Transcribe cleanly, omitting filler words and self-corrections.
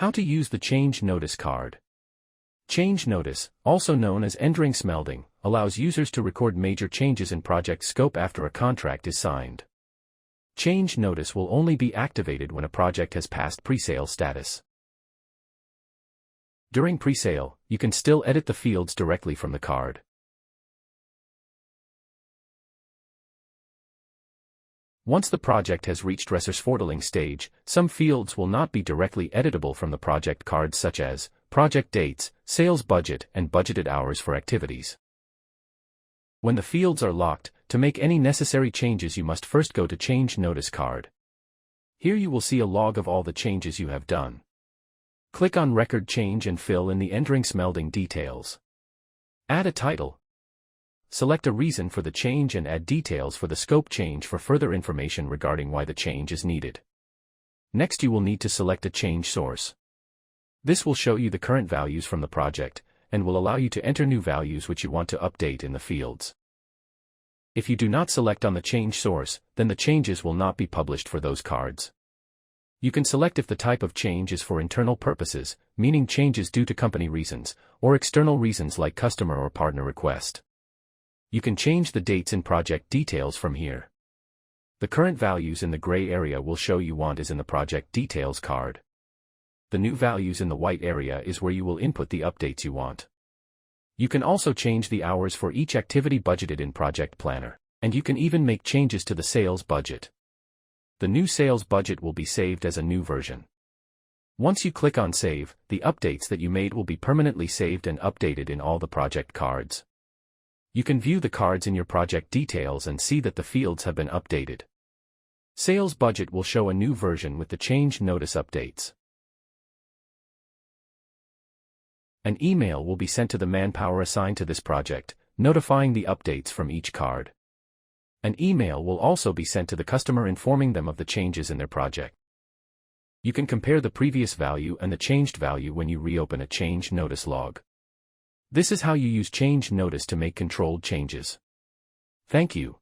How to use the Change Notice card. Change Notice, also known as Endringsmelding, allows users to record major changes in project scope after a contract is signed. Change Notice will only be activated when a project has passed presale status. During presale, you can still edit the fields directly from the card. Once the project has reached resourcefordeling stage, some fields will not be directly editable from the project cards, such as project dates, sales budget, and budgeted hours for activities. When the fields are locked, to make any necessary changes you must first go to Change Notice card. Here you will see a log of all the changes you have done. Click on Record Change and fill in the Endringsmelding details. Add a title. Select a reason for the change and add details for the scope change for further information regarding why the change is needed. Next, you will need to select a change source. This will show you the current values from the project, and will allow you to enter new values which you want to update in the fields. If you do not select on the change source, then the changes will not be published for those cards. You can select if the type of change is for internal purposes, meaning changes due to company reasons, or external reasons like customer or partner request. You can change the dates in project details from here. The current values in the gray area will show you want is in the project details card. The new values in the white area is where you will input the updates you want. You can also change the hours for each activity budgeted in Project Planner, and you can even make changes to the sales budget. The new sales budget will be saved as a new version. Once you click on Save, the updates that you made will be permanently saved and updated in all the project cards. You can view the cards in your project details and see that the fields have been updated. Sales budget will show a new version with the Change Notice updates. An email will be sent to the manpower assigned to this project, notifying the updates from each card. An email will also be sent to the customer informing them of the changes in their project. You can compare the previous value and the changed value when you reopen a Change Notice log. This is how you use Change Notice to make controlled changes. Thank you.